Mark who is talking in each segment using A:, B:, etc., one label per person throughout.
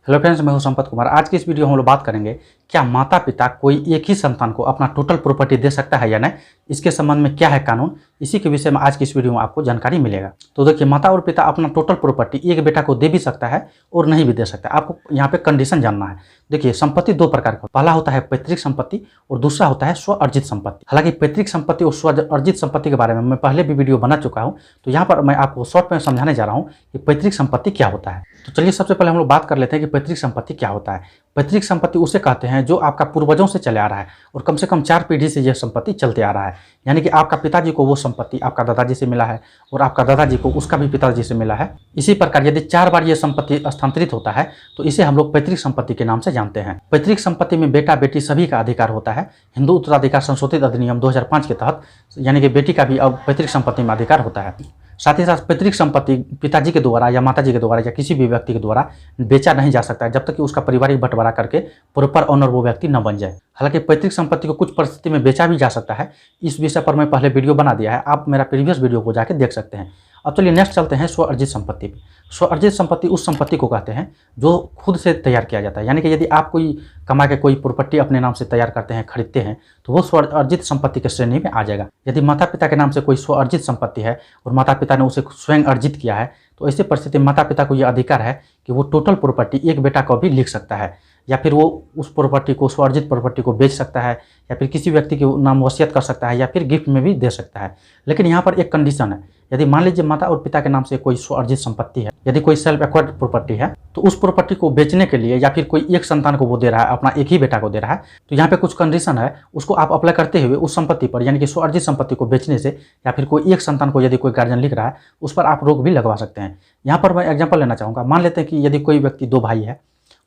A: Hello friends, मैं हूं संपत कुमार। आज की इस वीडियो में हम लोग बात करेंगे क्या माता पिता कोई एक ही संतान को अपना टोटल प्रॉपर्टी दे सकता है या नहीं, इसके संबंध में क्या है कानून, इसी के विषय में आज की इस वीडियो में आपको जानकारी मिलेगा। तो देखिए, माता और पिता अपना टोटल प्रॉपर्टी एक बेटा को दे भी सकता है और नहीं भी दे सकता है। आपको यहाँ पे कंडीशन जानना है। देखिए, संपत्ति दो प्रकार का, पहला होता है पैतृक संपत्ति और दूसरा होता है स्व अर्जित संपत्ति। हालांकि पैतृक संपत्ति और स्व अर्जित संपत्ति के बारे में मैं पहले भी वीडियो बना चुका हूँ, तो यहाँ पर मैं आपको शॉर्ट में समझाने जा रहा हूँ कि पैतृक संपत्ति क्या होता है। तो चलिए सबसे पहले हम लोग बात कर लेते हैं कि पैतृक संपत्ति क्या होता है। पैतृक संपत्ति उसे कहते हैं जो आपका पूर्वजों से चले आ रहा है और कम से कम 4 पीढ़ी से यह संपत्ति चलते आ रहा है। यानी कि आपका पिताजी को वो संपत्ति आपका दादाजी से मिला है और आपका दादाजी को उसका भी पिताजी से मिला है। इसी प्रकार यदि 4 बार यह संपत्ति स्थानांतरित होता है तो इसे हम लोग पैतृक संपत्ति के नाम से जानते हैं। पैतृक संपत्ति में बेटा बेटी सभी का अधिकार होता है। हिंदू उत्तराधिकार संशोधित अधिनियम 2005 के तहत यानी कि बेटी का भी अब पैतृक संपत्ति में अधिकार होता है। साथ ही साथ पैतृक संपत्ति पिताजी के द्वारा या माताजी के द्वारा या किसी भी व्यक्ति के द्वारा बेचा नहीं जा सकता है जब तक कि उसका पारिवारिक बंटवारा करके प्रॉपर ओनर वो व्यक्ति न बन जाए। हालांकि पैतृक संपत्ति को कुछ परिस्थिति में बेचा भी जा सकता है। इस विषय पर मैं पहले वीडियो बना दिया है, आप मेरा प्रीवियस वीडियो को जाके देख सकते हैं। अब चलिए नेक्स्ट चलते हैं स्व अर्जित संपत्ति पे। स्व अर्जित संपत्ति उस संपत्ति को कहते हैं जो खुद से तैयार किया जाता है। यानी कि यदि आप कोई कमा के कोई प्रॉपर्टी अपने नाम से तैयार करते हैं, खरीदते हैं, तो वो स्व अर्जित संपत्ति के श्रेणी में आ जाएगा। यदि माता पिता के नाम से कोई स्व अर्जित संपत्ति है और माता पिता ने उसे स्वयं अर्जित किया है, तो ऐसी परिस्थिति में माता पिता को यह अधिकार है कि वो टोटल प्रॉपर्टी एक बेटा को भी लिख सकता है, या फिर वो उस प्रॉपर्टी को स्व अर्जित प्रॉपर्टी को बेच सकता है, या फिर किसी व्यक्ति के नाम वसीयत कर सकता है, या फिर गिफ्ट में भी दे सकता है। लेकिन यहाँ पर एक कंडीशन है, यदि मान लीजिए माता और पिता के नाम से कोई स्व अर्जित संपत्ति है, यदि कोई सेल्फ एक्वायर्ड प्रॉपर्टी है, तो उस प्रॉपर्टी को बेचने के लिए या फिर कोई एक संतान को वो दे रहा है, अपना एक ही बेटा को दे रहा है, तो यहाँ पे कुछ कंडीशन है, उसको आप अप्लाई करते हुए उस संपत्ति पर यानी कि स्व अर्जित संपत्ति को बेचने से या फिर कोई एक संतान को यदि कोई गार्जियन लिख रहा है उस पर आप रोक भी लगवा सकते हैं। यहाँ पर मैं एग्जाम्पल लेना चाहूँगा। मान लेते हैं कि यदि कोई व्यक्ति 2 भाई है,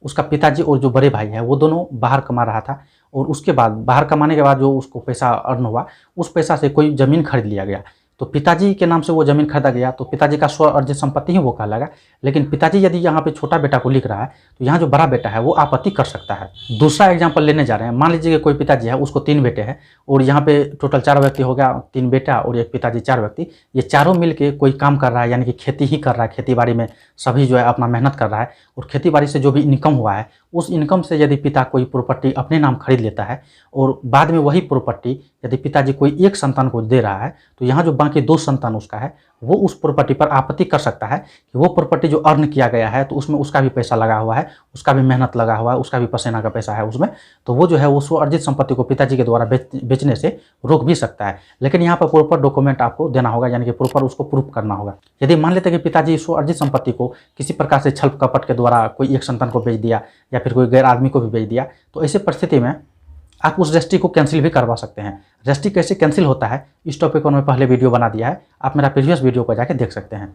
A: उसका पिताजी और जो बड़े भाई है वो दोनों बाहर कमा रहा था और उसके बाद बाहर कमाने के बाद जो उसको पैसा अर्न हुआ, उस पैसा से कोई ज़मीन खरीद लिया गया, तो पिताजी के नाम से वो ज़मीन खरीदा गया तो पिताजी का स्व अर्जित संपत्ति ही वो कहलाएगा। लेकिन पिताजी यदि यहाँ पे छोटा बेटा को लिख रहा है तो यहाँ जो बड़ा बेटा है वो आपत्ति कर सकता है। दूसरा एग्जांपल लेने जा रहे हैं। मान लीजिए कि कोई पिताजी है, उसको 3 बेटे हैं और यहाँ पे टोटल 4 व्यक्ति हो गया, 3 बेटा और एक पिताजी, 4 व्यक्ति। ये चारों मिलके कोई काम कर रहा है, यानी कि खेती ही कर रहा है, खेती बाड़ी में सभी जो है अपना मेहनत कर रहा है और खेती बाड़ी से जो भी इनकम हुआ है उस इनकम से यदि पिता कोई प्रॉपर्टी अपने नाम खरीद लेता है और बाद में वही प्रॉपर्टी यदि पिताजी कोई एक संतान को दे रहा है, तो यहाँ जो बाकी 2 संतान उसका है वो उस प्रॉपर्टी पर आपत्ति कर सकता है कि वो प्रॉपर्टी जो अर्न किया गया है तो उसमें उसका भी पैसा लगा हुआ है, उसका भी मेहनत लगा हुआ है, उसका भी पसीना का पैसा है उसमें, तो वो जो है वो स्व अर्जित संपत्ति को पिताजी के द्वारा बेचने से रोक भी सकता है। लेकिन यहाँ पर प्रॉपर डॉक्यूमेंट आपको देना होगा, यानी कि प्रॉपर उसको प्रूफ करना होगा। यदि मान लेते हैं कि पिताजी स्व अर्जित संपत्ति को किसी प्रकार से छल कपट के द्वारा कोई एक संतान को बेच दिया या फिर कोई गैर आदमी को भी बेच दिया, तो ऐसी परिस्थिति में आप उस रजिस्ट्री को कैंसिल भी करवा सकते हैं। रजिस्ट्री कैसे कैंसिल होता है इस टॉपिक पर मैं पहले वीडियो बना दिया है, आप मेरा प्रीवियस वीडियो को जाके देख सकते हैं।